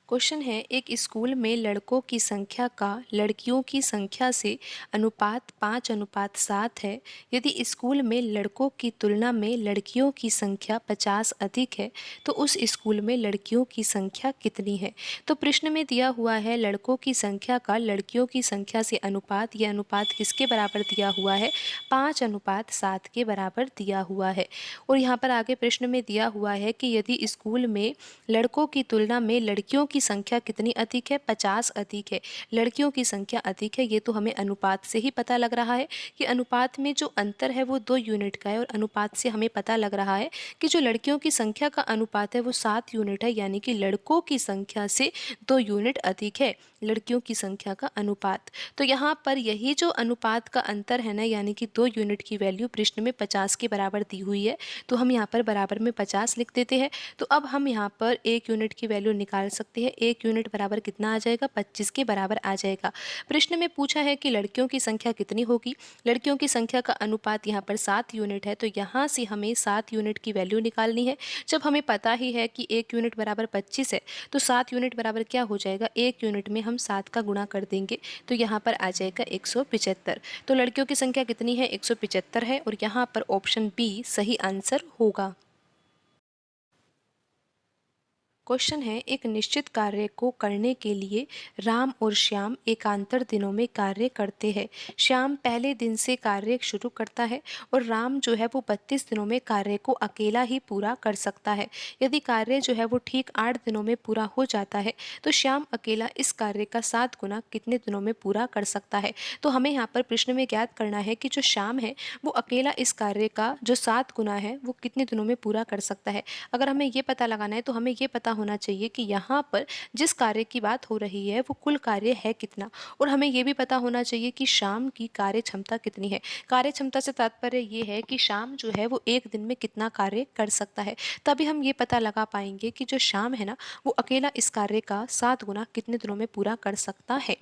Question है, एक school में लड़कों की संख्या का लड़कियों की संख्या से अनुपात 5:7 है। यदि स्कूल में लड़कों की तुलना में लड़कियों की संख्या 50 अधिक है तो उस स्कूल में लड़कियों की संख्या कितनी है। तो प्रश्न में दिया हुआ है लड़कों की संख्या का लड़कियों की संख्या से अनुपात। यह अनुपात किसके बराबर दिया हुआ है? 5:7 के बराबर दिया हुआ है। और यहाँ पर आगे प्रश्न में दिया हुआ है कि यदि स्कूल में लड़कों की तुलना में लड़कियों की संख्या कितनी अधिक है? 50 अधिक है। लड़कियों की संख्या अधिक है, ये तो हमें अनुपात से ही पता लग रहा है कि अनुपात में जो अंतर है वो 2 यूनिट का है। और अनुपात से हमें पता लग रहा है कि जो लड़कियों की संख्या का अनुपात है वो 7 यूनिट है, यानी कि लड़कों की संख्या से 2 यूनिट अधिक है लड़कियों की संख्या का अनुपात। तो यहाँ पर यही जो अनुपात का अंतर है ना, यानी कि 2 यूनिट की वैल्यू प्रश्न में 50 के बराबर दी हुई है, तो हम यहाँ पर बराबर में 50 लिख देते हैं। तो अब हम यहाँ पर 1 यूनिट की वैल्यू निकाल सकते हैं। 1 यूनिट बराबर कितना आ जाएगा? 25 के बराबर आ जाएगा। प्रश्न में पूछा है कि लड़कियों की संख्या कितनी होगी। लड़कियों की संख्या का अनुपात यहाँ पर 7 यूनिट है, तो यहाँ से हमें 7 यूनिट की वैल्यू निकालनी है। जब हमें पता ही है कि 1 यूनिट बराबर 25 है, तो 7 यूनिट बराबर क्या हो जाएगा? 1 यूनिट में हम 7 का गुणा कर देंगे, तो यहाँ पर आ जाएगा 175। तो लड़कियों की संख्या कितनी है? 175 है, और यहाँ पर ऑप्शन बी सही आंसर होगा। क्वेश्चन है, एक निश्चित कार्य को करने के लिए राम और श्याम एकांतर दिनों में कार्य करते हैं। श्याम पहले दिन से कार्य शुरू करता है और राम जो है वो 32 दिनों में कार्य को अकेला ही पूरा कर सकता है। यदि कार्य जो है वो ठीक 8 दिनों में पूरा हो जाता है तो श्याम अकेला इस कार्य का 7 गुना कितने दिनों में पूरा कर सकता है। तो हमें यहाँ पर प्रश्न में ज्ञात करना है कि जो श्याम है वो अकेला इस कार्य का जो 7 गुना है वो कितने दिनों में पूरा कर सकता है। अगर हमें ये पता लगाना है तो हमें ये पता होना चाहिए कि यहाँ पर जिस कार्य की बात हो रही है वो कुल कार्य है कितना, और हमें ये भी पता होना चाहिए कि शाम की कार्य क्षमता कितनी है। कार्य क्षमता से तात्पर्य ये है कि शाम जो है वो एक दिन में कितना कार्य कर सकता है। तभी हम ये पता लगा पाएंगे कि जो शाम है ना वो अकेला इस कार्य का 7 गुना कितने दिनों में पूरा कर सकता है।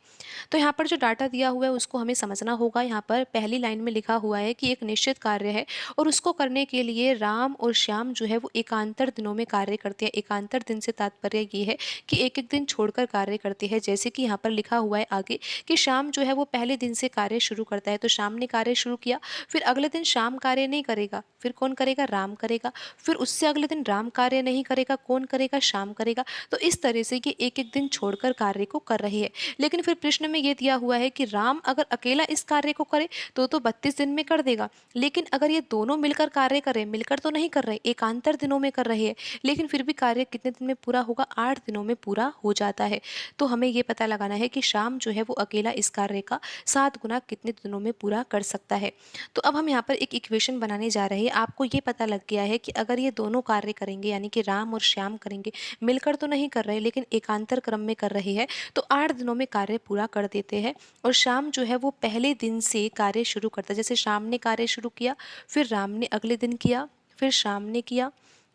तो यहाँ पर जो डाटा दिया हुआ है उसको हमें समझना होगा। यहाँ पर पहली लाइन में लिखा हुआ है कि एक निश्चित कार्य है और उसको करने के लिए राम और श्याम जो है वो एकांतर दिनों में कार्य करते हैं। एकांतर दिन से तात्पर्य ये है कि एक एक दिन छोड़कर कार्य करते हैं। जैसे कि यहाँ पर लिखा हुआ है आगे कि शाम जो है वो पहले दिन से कार्य शुरू करता है, तो शाम ने कार्य शुरू किया, फिर अगले दिन शाम कार्य नहीं करेगा, फिर कौन करेगा? राम करेगा। फिर उससे अगले दिन राम कार्य नहीं करेगा, कौन करेगा? शाम करेगा। तो इस तरह से ये एक एक दिन छोड़कर कार्य को कर रही है। लेकिन फिर प्रश्न में ये दिया हुआ है कि राम अगर अकेला इस कार्य को करे तो 32 दिन में कर देगा, लेकिन अगर ये दोनों मिलकर कार्य करें, मिलकर तो नहीं कर रहे, एकांतर दिनों में कर रहे हैं, लेकिन फिर भी कार्य कितने दिन में पूरा होगा? 8 दिनों में पूरा हो जाता है। तो हमें ये पता लगाना है कि शाम जो है वो अकेला इस कार्य का 7 गुना कितने दिनों में पूरा कर सकता है। तो अब हम यहाँ पर एक इक्वेशन बनाने जा रहे हैं। आपको ये पता लग गया है कि अगर ये दोनों कार्य करेंगे, यानी कि राम और श्याम करेंगे, मिलकर तो नहीं कर रहे लेकिन एकांतर क्रम में कर रहे हैं, तो 8 दिनों में कार्य पूरा कर देते हैं। और शाम जो है वो पहले दिन से कार्य शुरू करता है। जैसे शाम ने कार्य शुरू किया, फिर राम ने अगले दिन किया, फिर शाम ने किया,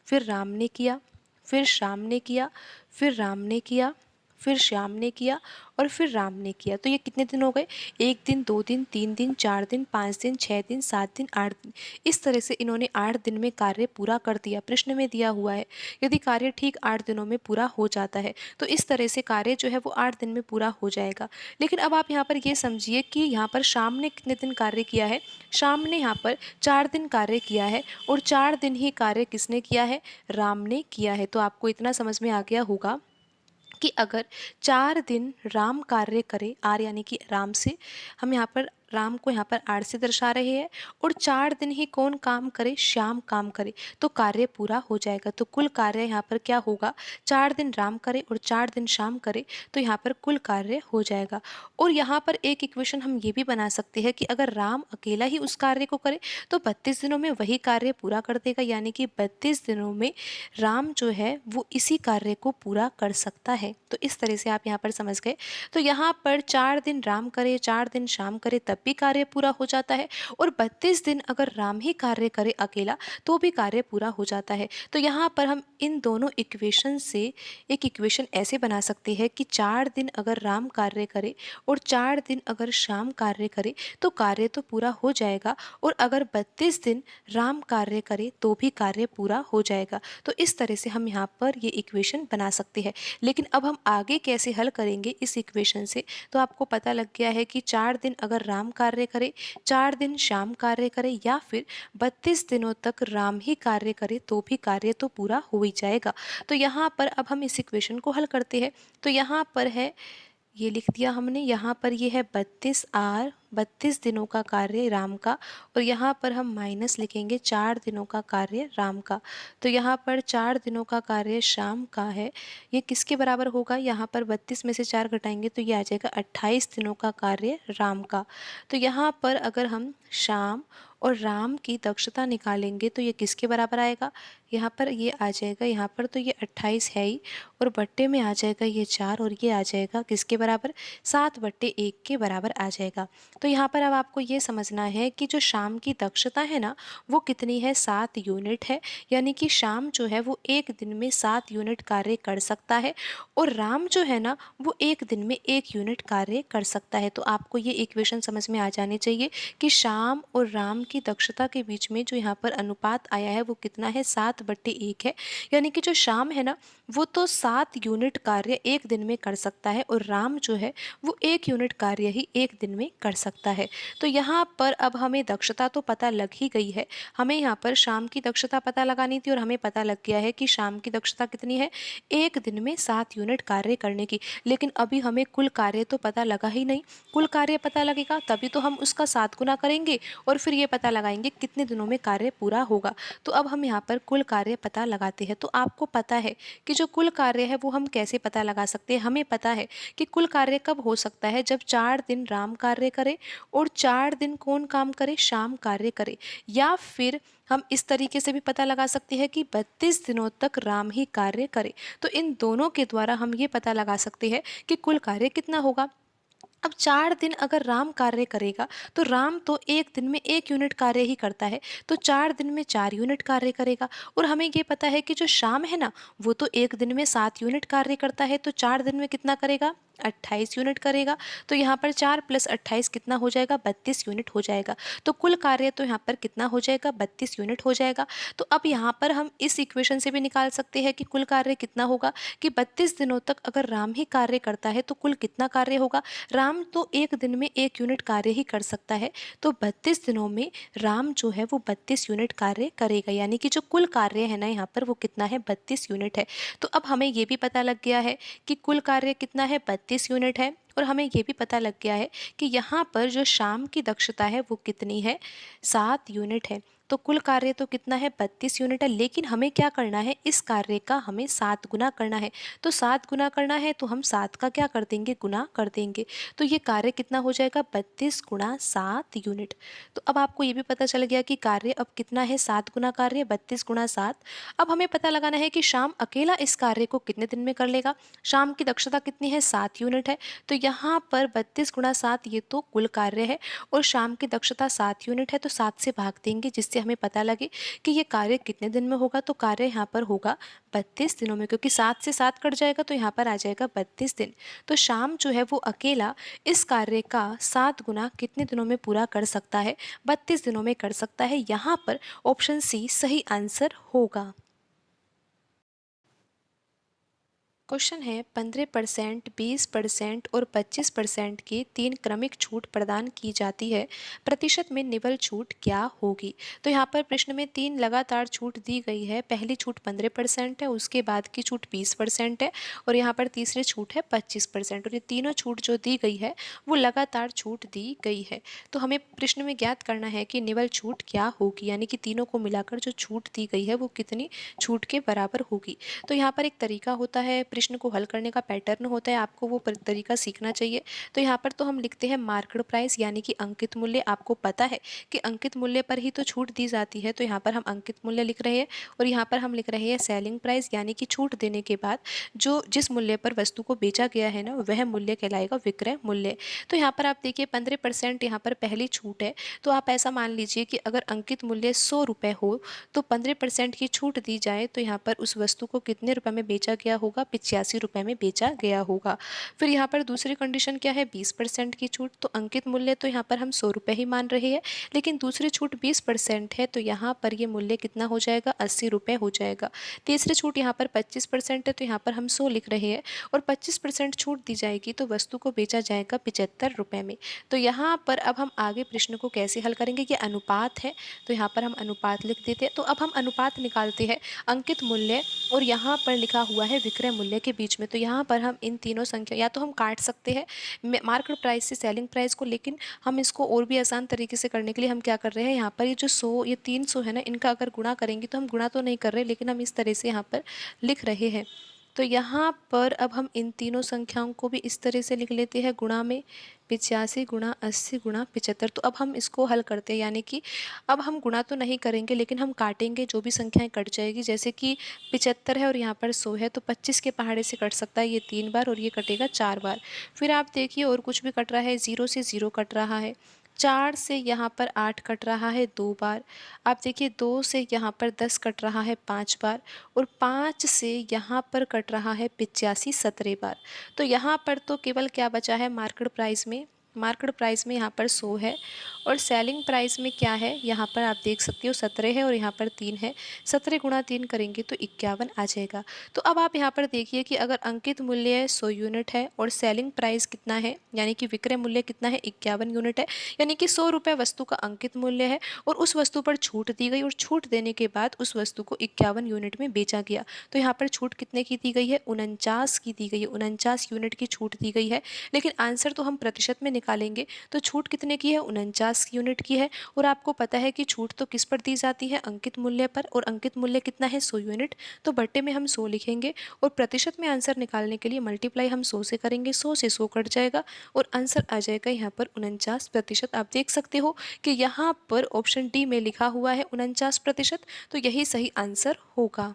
फिर राम ने किया, फिर शाम ने किया, फिर राम ने किया, फिर श्याम ने किया, और फिर राम ने किया। तो ये कितने दिन हो गए? 1 दिन, 2 दिन, 3 दिन, 4 दिन, 5 दिन, 6 दिन, 7 दिन, 8 दिन। इस तरह से इन्होंने 8 दिन में कार्य पूरा कर दिया। प्रश्न में दिया हुआ है यदि कार्य ठीक 8 दिनों में पूरा हो जाता है, तो इस तरह से कार्य जो है वो 8 दिन में पूरा हो जाएगा। लेकिन अब आप यहाँ पर ये समझिए कि यहाँ पर शाम ने कितने दिन कार्य किया है? शाम ने यहाँ पर 4 दिन कार्य किया है, और 4 दिन ही कार्य किसने किया है? राम ने किया है। तो आपको इतना समझ में आ गया होगा कि अगर 4 दिन राम कार्य करे, आर यानी कि राम से, हम यहाँ पर राम को यहाँ पर आर से दर्शा रहे हैं, और 4 दिन ही कौन काम करे? श्याम काम करे, तो कार्य पूरा हो जाएगा। तो कुल कार्य यहाँ पर क्या होगा? 4 दिन राम करे और 4 दिन श्याम करे, तो यहाँ पर कुल कार्य हो जाएगा। और यहाँ पर एक इक्वेशन हम ये भी बना सकते हैं कि अगर राम अकेला ही उस कार्य को करे तो 32 दिनों में वही कार्य पूरा कर देगा, यानी कि 32 दिनों में राम जो है वो इसी कार्य को पूरा कर सकता है। तो इस तरह से आप यहाँ पर समझ गए। तो यहाँ पर 4 दिन राम करे, 4 दिन शाम करे, तब भी कार्य पूरा हो जाता है, और 32 दिन अगर राम ही कार्य करे अकेला तो भी कार्य पूरा हो जाता है। तो यहाँ पर हम इन दोनों इक्वेशन से एक इक्वेशन ऐसे बना सकते हैं कि 4 दिन अगर राम कार्य करे और 4 दिन अगर श्याम कार्य करे तो कार्य तो पूरा हो जाएगा, और अगर 32 दिन राम कार्य करे तो भी कार्य पूरा हो जाएगा। तो इस तरह से हम यहाँ पर ये इक्वेशन बना सकते हैं। लेकिन अब हम आगे कैसे हल करेंगे इस इक्वेशन से, तो आपको पता लग गया है कि 4 दिन अगर राम कार्य करे, 4 दिन श्याम कार्य करे, या फिर 32 दिनों तक राम ही कार्य करे तो भी कार्य तो पूरा हो ही जाएगा। तो यहाँ पर अब हम इस इक्वेशन को हल करते हैं। तो यहाँ पर है, ये लिख दिया हमने, यहाँ पर ये है 32R, 32 दिनों का कार्य राम का, और यहाँ पर हम माइनस लिखेंगे 4 दिनों का कार्य राम का। तो यहाँ पर 4 दिनों का कार्य शाम का है, ये किसके बराबर होगा, यहाँ पर 32 में से 4 घटाएंगे तो ये आ जाएगा 28 दिनों का कार्य राम का। तो यहाँ पर अगर हम शाम और राम की दक्षता निकालेंगे तो ये किसके बराबर आएगा, यहाँ पर ये आ जाएगा, यहाँ पर तो ये 28 है ही, और बट्टे में आ जाएगा ये 4, और ये आ जाएगा किसके बराबर, 7/1 के बराबर आ जाएगा। तो यहाँ पर अब आपको ये समझना है कि जो शाम की दक्षता है ना वो कितनी है, 7 यूनिट है। यानी कि शाम जो है वो एक दिन में 7 यूनिट कार्य कर सकता है, और राम जो है ना वो एक दिन में 1 यूनिट कार्य कर सकता है। तो आपको ये इक्वेशन समझ में आ जानी चाहिए कि शाम और राम की दक्षता के बीच में जो यहाँ पर अनुपात आया है वो कितना है, 7/1 है। यानी कि जो शाम है ना वो तो 7 यूनिट कार्य एक दिन में कर सकता है, और राम जो है वो 1 यूनिट कार्य ही एक दिन में कर सकता है। तो यहाँ पर अब हमें दक्षता तो पता लग ही गई है, हमें यहाँ पर शाम की दक्षता पता लगानी थी, और हमें पता लग गया है कि शाम की दक्षता कितनी है, एक दिन में 7 यूनिट कार्य करने की। लेकिन अभी हमें कुल कार्य तो पता लगा ही नहीं, कुल कार्य पता लगेगा तभी तो हम उसका 7 गुना करेंगे और फिर ये पता लगाएंगे कितने दिनों में कार्य पूरा होगा। तो अब हम यहाँ पर कुल कार्य पता लगाते हैं। तो आपको पता है कि जो कुल कार्य है वो हम कैसे पता लगा सकते हैं। हमें पता है कि कुल कार्य कब हो सकता है, जब 4 दिन राम कार्य करे और 4 दिन कौन काम करे, शाम कार्य करे। या फिर हम इस तरीके से भी पता लगा सकते हैं कि 32 दिनों तक राम ही कार्य करे। तो इन दोनों के द्वारा हम ये पता लगा सकते हैं कि कुल कार्य कितना होगा। अब 4 दिन अगर राम कार्य करेगा तो राम तो एक दिन में 1 यूनिट कार्य ही करता है, तो 4 दिन में 4 यूनिट कार्य करेगा। और हमें ये पता है कि जो शाम है ना वो तो एक दिन में 7 यूनिट कार्य करता है, तो 4 दिन में कितना करेगा, 28 यूनिट करेगा। तो यहाँ पर 4 + 28 कितना हो जाएगा, 32 यूनिट हो जाएगा। तो कुल कार्य तो यहाँ पर कितना हो जाएगा, 32 यूनिट हो जाएगा। तो अब यहाँ पर हम इस इक्वेशन से भी निकाल सकते हैं कि कुल कार्य कितना होगा, कि 32 दिनों तक अगर राम ही कार्य करता है तो कुल कितना कार्य होगा। राम तो एक दिन में 1 यूनिट कार्य ही कर सकता है, तो 32 दिनों में राम जो है वो 32 यूनिट कार्य करेगा। यानी कि जो कुल कार्य है ना यहाँ पर वो कितना है, 32 यूनिट है। तो अब हमें ये भी पता लग गया है कि कुल कार्य कितना है, 32 यूनिट है। और हमें ये भी पता लग गया है कि यहाँ पर जो शाम की दक्षता है वो कितनी है, 7 यूनिट है। तो कुल कार्य तो कितना है, 32 यूनिट है। लेकिन हमें क्या करना है, इस कार्य का हमें 7 गुना करना है। तो 7 गुना करना है तो हम 7 का क्या कर देंगे, गुना कर देंगे। तो ये कार्य कितना हो जाएगा, 32 × 7 यूनिट। तो अब आपको ये भी पता चल गया कि कार्य अब कितना है, 7 गुना कार्य 32 × 7। अब हमें पता लगाना है कि शाम अकेला इस कार्य को कितने दिन में कर लेगा। शाम की दक्षता कितनी है, 7 यूनिट है। तो यहाँ पर 32 × 7 ये तो कुल कार्य है, और शाम की दक्षता 7 यूनिट है, तो 7 से भाग देंगे जिससे हमें पता लगे कि ये कार्य कितने दिन में होगा। तो कार्य यहाँ पर होगा 32 दिनों में, क्योंकि 7 से 7 कट जाएगा तो यहाँ पर आ जाएगा 32 दिन। तो शाम जो है वो अकेला इस कार्य का 7 गुना कितने दिनों में पूरा कर सकता है, 32 दिनों में कर सकता है। यहाँ पर ऑप्शन सी सही आंसर होगा। क्वेश्चन है 15%, 20% और 25% की 3 क्रमिक छूट प्रदान की जाती है, प्रतिशत में निवल छूट क्या होगी। तो यहाँ पर प्रश्न में 3 लगातार छूट दी गई है। पहली छूट 15% है, उसके बाद की छूट 20% है, और यहाँ पर तीसरी छूट है 25%। और ये तीनों छूट जो दी गई है वो लगातार छूट दी गई है। तो हमें प्रश्न में ज्ञात करना है कि निवल छूट क्या होगी, यानी कि तीनों को मिलाकर जो छूट दी गई है वो कितनी छूट के बराबर होगी। तो यहाँ पर एक तरीका होता है प्रश्न को हल करने का पैटर्न होता है, आपको वो तरीका सीखना चाहिए। तो यहाँ पर तो हम लिखते हैं मार्केट प्राइस यानी कि अंकित मूल्य। आपको पता है कि अंकित मूल्य पर ही तो छूट दी जाती है, तो यहाँ पर हम अंकित मूल्य लिख रहे हैं। और यहाँ पर हम लिख रहे हैं सेलिंग प्राइस यानी कि छूट देने के बाद जो जिस मूल्य पर वस्तु को बेचा गया है ना, वह मूल्य कहलाएगा विक्रय मूल्य। तो यहाँ पर आप देखिए 15% यहाँ पर पहली छूट है। तो आप ऐसा मान लीजिए कि अगर अंकित मूल्य 100 रुपये हो तो 15% की छूट दी जाए तो यहाँ पर उस वस्तु को कितने रुपए में बेचा गया होगा, 85 रुपये में बेचा गया होगा। फिर यहाँ पर दूसरी कंडीशन क्या है, 20% की छूट। तो अंकित मूल्य तो यहाँ पर हम 100 रुपये ही मान रहे हैं, लेकिन दूसरी छूट 20% है, तो यहाँ पर ये मूल्य कितना हो जाएगा, 80 रुपये हो जाएगा। तीसरी छूट यहाँ पर 25% है, तो यहाँ पर हम 100 लिख रहे हैं, और 25% छूट दी जाएगी तो वस्तु को बेचा जाएगा 75 रुपये में। तो यहाँ पर अब हम आगे प्रश्न को कैसे हल करेंगे, ये अनुपात है, तो यहाँ पर हम अनुपात लिख देते हैं। तो अब हम अनुपात निकालते हैं अंकित मूल्य और यहाँ पर लिखा हुआ है विक्रय मूल्य के बीच में। तो यहाँ पर हम इन तीनों संख्या या तो हम काट सकते हैं मार्केट प्राइस से सेलिंग प्राइस को, लेकिन हम इसको और भी आसान तरीके से करने के लिए हम क्या कर रहे हैं, यहाँ पर ये जो 100 ये 300 है ना, इनका अगर गुणा करेंगे, तो हम गुणा तो नहीं कर रहे लेकिन हम इस तरह से यहाँ पर लिख रहे हैं। तो यहाँ पर अब हम इन तीनों संख्याओं को भी इस तरह से लिख लेते हैं, गुणा में 85 गुणा 80 गुणा 75। तो अब हम इसको हल करते हैं, यानी कि अब हम गुणा तो नहीं करेंगे लेकिन हम काटेंगे, जो भी संख्याएं कट जाएगी, जैसे कि 75 है और यहाँ पर 100 है, तो 25 के पहाड़े से कट सकता है ये 3 बार और ये कटेगा 4 बार। फिर आप देखिए और कुछ भी कट रहा है, 0 से 0 कट रहा है, 4 से यहाँ पर 8 कट रहा है 2 बार। आप देखिए 2 से यहाँ पर 10 कट रहा है 5 बार, और 5 से यहाँ पर कट रहा है 85 17 बार। तो यहाँ पर तो केवल क्या बचा है मार्केट प्राइस में, मार्केट प्राइस में यहाँ पर 100 है, और सेलिंग प्राइस में क्या है, यहाँ पर आप देख सकते हो 17 है और यहाँ पर 3 है। 17 गुणा 3 करेंगे तो 51 आ जाएगा। तो अब आप यहाँ पर देखिए कि अगर अंकित मूल्य 100 यूनिट है और सेलिंग प्राइस कितना है, यानी कि विक्रय मूल्य कितना है, 51 यूनिट है, यानी कि 100 रुपये वस्तु का अंकित मूल्य है, और उस वस्तु पर छूट दी गई और छूट देने के बाद उस वस्तु को 51 यूनिट में बेचा गया। तो यहाँ पर छूट कितने की दी गई है, 49 की दी गई है, 49 यूनिट की छूट दी गई है। लेकिन आंसर तो हम प्रतिशत में निकालेंगे, तो छूट कितने की है, 49 यूनिट की है। और आपको पता है कि छूट तो किस पर दी जाती है, अंकित मूल्य पर, और अंकित मूल्य कितना है, 100 यूनिट। तो बट्टे में हम 100 लिखेंगे, और प्रतिशत में आंसर निकालने के लिए मल्टीप्लाई हम 100 से करेंगे, 100 से 100 कट जाएगा और आंसर आ जाएगा यहाँ पर 49%। आप देख सकते हो कि यहाँ पर ऑप्शन डी में लिखा हुआ है 49%, तो यही सही आंसर होगा।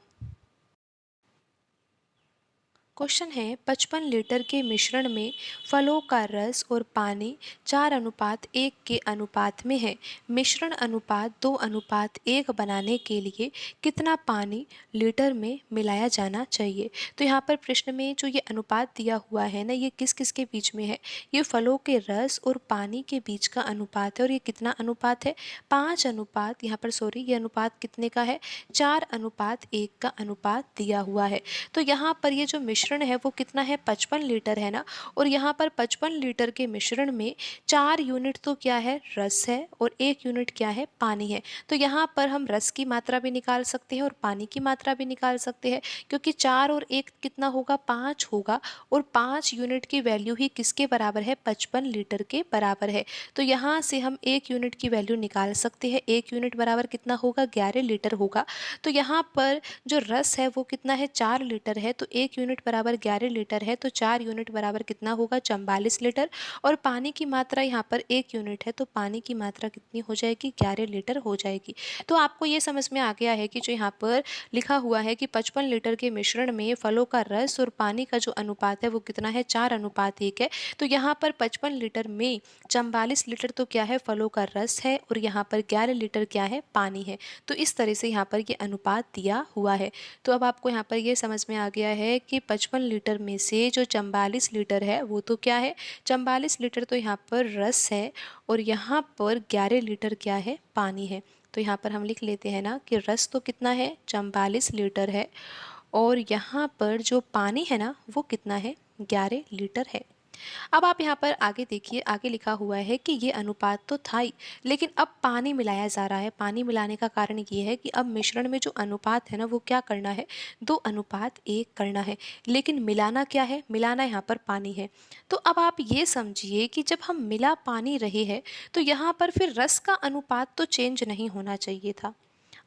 क्वेश्चन है 55 लीटर के मिश्रण में फलों का रस और पानी 4:1 के अनुपात में है। मिश्रण अनुपात 2:1 बनाने के लिए कितना पानी लीटर में मिलाया जाना चाहिए। तो यहाँ पर प्रश्न में जो ये अनुपात दिया हुआ है ना, ये किस किस के बीच में है, ये फलों के रस और पानी के बीच का अनुपात है। और ये कितना अनुपात है, 5 अनुपात, यहाँ पर सॉरी ये अनुपात कितने का है, 4:1 का अनुपात दिया हुआ है। तो यहाँ पर ये जो मिश्रण है वो कितना है, 55 लीटर है ना, और यहाँ पर 55 लीटर के मिश्रण में 4 यूनिट तो क्या है, रस है, और 1 यूनिट क्या है, पानी है। तो यहाँ पर हम रस की मात्रा भी निकाल सकते हैं और पानी की मात्रा भी निकाल सकते हैं, क्योंकि 4 और 1 कितना होगा, 5 होगा, और 5 यूनिट की वैल्यू ही किसके बराबर है, 55 लीटर के बराबर है। तो यहाँ से हम 1 यूनिट की वैल्यू निकाल सकते हैं, 1 यूनिट बराबर कितना होगा, 11 लीटर होगा। तो यहाँ पर जो रस है वो कितना है, 4 लीटर है, तो 1 यूनिट बराबर 11 लीटर है, तो 4 यूनिट बराबर कितना होगा, 44 लीटर। और पानी की मात्रा यहाँ पर 1 यूनिट है, तो पानी की मात्रा कितनी हो जाएगी, 11 लीटर हो जाएगी। तो आपको ये समझ में आ गया है कि जो यहाँ पर लिखा हुआ है कि 55 लीटर के मिश्रण में फलों का रस और पानी का जो अनुपात है वो कितना है, 4:1 है। तो यहाँ पर 55 लीटर में 44 लीटर तो क्या है, फलों का रस है, और यहाँ पर 11 लीटर क्या है, पानी है। तो इस तरह से यहाँ पर ये अनुपात दिया हुआ है। तो अब आपको यहाँ पर ये समझ में आ गया है कि 55 लीटर में से जो 44 लीटर है वो तो क्या है, 44 लीटर तो यहाँ पर रस है, और यहाँ पर 11 लीटर क्या है, पानी है। तो यहाँ पर हम लिख लेते हैं ना कि रस तो कितना है, 44 लीटर है, और यहाँ पर जो पानी है ना वो कितना है, 11 लीटर है। अब आप यहाँ पर आगे देखिए, आगे लिखा हुआ है कि ये अनुपात तो था ही, लेकिन अब पानी मिलाया जा रहा है। पानी मिलाने का कारण ये है कि अब मिश्रण में जो अनुपात है ना वो क्या करना है, 2:1 करना है, लेकिन मिलाना क्या है, मिलाना यहाँ पर पानी है। तो अब आप ये समझिए कि जब हम मिला पानी रहे हैं तो यहाँ पर फिर रस का अनुपात तो चेंज नहीं होना चाहिए था।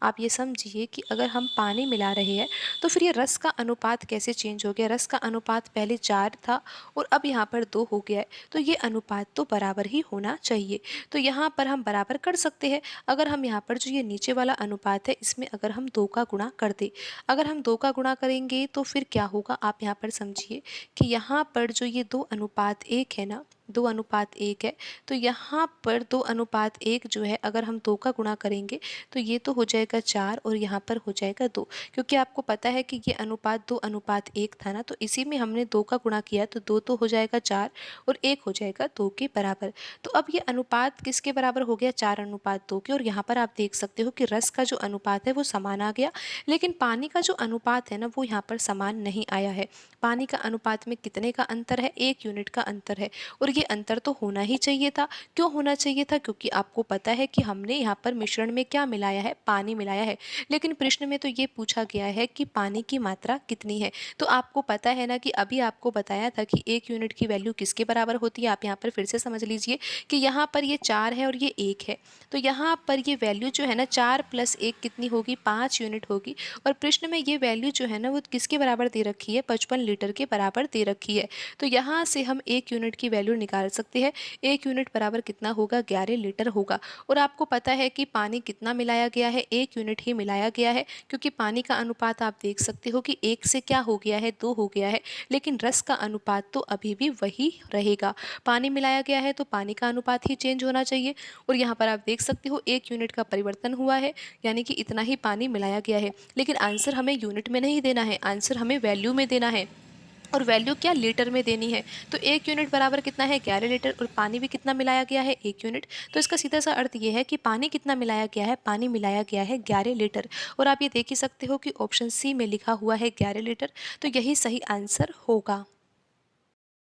आप ये समझिए कि अगर हम पानी मिला रहे हैं तो फिर ये रस का अनुपात कैसे चेंज हो गया। रस का अनुपात पहले 4 था और अब यहाँ पर 2 हो गया है, तो ये अनुपात तो बराबर ही होना चाहिए। तो यहाँ पर हम बराबर कर सकते हैं। अगर हम यहाँ पर जो ये नीचे वाला अनुपात है इसमें अगर हम 2 का गुणा कर दें, अगर हम 2 का गुणा करेंगे तो फिर क्या होगा, आप यहाँ पर समझिए कि यहाँ पर जो ये 2 अनुपात 1 है ना, 2 अनुपात 1 है, तो यहाँ पर 2 अनुपात 1 जो है अगर हम 2 का गुणा करेंगे तो ये तो हो जाएगा 4 और यहाँ पर हो जाएगा 2, क्योंकि आपको पता है कि ये अनुपात 2 अनुपात 1 था ना, तो इसी में हमने 2 का गुणा किया तो 2 तो हो जाएगा 4 और 1 हो जाएगा 2 के बराबर। तो अब ये अनुपात किसके बराबर हो गया, 4 अनुपात 2 के। और यहाँ पर आप देख सकते हो कि रस का जो अनुपात है वो समान आ गया, लेकिन पानी का जो अनुपात है ना वो यहाँ पर समान नहीं आया है। पानी का अनुपात में कितने का अंतर है, 1 यूनिट का अंतर है, और ये अंतर तो होना ही चाहिए था। क्यों होना चाहिए था, क्योंकि आपको पता है कि हमने यहाँ पर मिश्रण में क्या मिलाया है, पानी मिलाया है, लेकिन प्रश्न में तो ये पूछा गया है कि पानी की मात्रा कितनी है। तो आपको पता है ना कि अभी आपको बताया था कि 1 यूनिट की वैल्यू किसके बराबर होती है। आप यहाँ पर फिर से समझ लीजिए कि यहाँ पर ये 4 है और ये 1 है, तो यहाँ पर ये वैल्यू जो है ना 4 + 1 कितनी होगी, 5 यूनिट होगी। और प्रश्न में ये वैल्यू जो है ना वो किसके बराबर दे रखी है, 55 लीटर के बराबर दे रखी है। तो यहाँ से हम 1 यूनिट की वैल्यू निकाल सकते हैं। 1 यूनिट बराबर कितना होगा, 11 लीटर होगा। और आपको पता है कि पानी कितना मिलाया गया है, 1 यूनिट ही मिलाया गया है, क्योंकि पानी का अनुपात आप देख सकते हो कि 1 से क्या हो गया है, 2 हो गया है, लेकिन रस का अनुपात तो अभी भी वही रहेगा। पानी मिलाया गया है तो पानी का अनुपात ही चेंज होना चाहिए। और यहाँ पर आप देख सकते हो 1 यूनिट का परिवर्तन हुआ है, यानी कि इतना ही पानी मिलाया गया है। लेकिन आंसर हमें यूनिट में नहीं देना है, आंसर हमें वैल्यू में देना है, और वैल्यू क्या, लीटर में देनी है। तो 1 यूनिट बराबर कितना है, 11 लीटर, और पानी भी कितना मिलाया गया है, 1 यूनिट। तो इसका सीधा सा अर्थ ये है कि पानी कितना मिलाया गया है, पानी मिलाया गया है 11 लीटर। और आप ये देख ही सकते हो कि ऑप्शन सी में लिखा हुआ है 11 लीटर, तो यही सही आंसर होगा।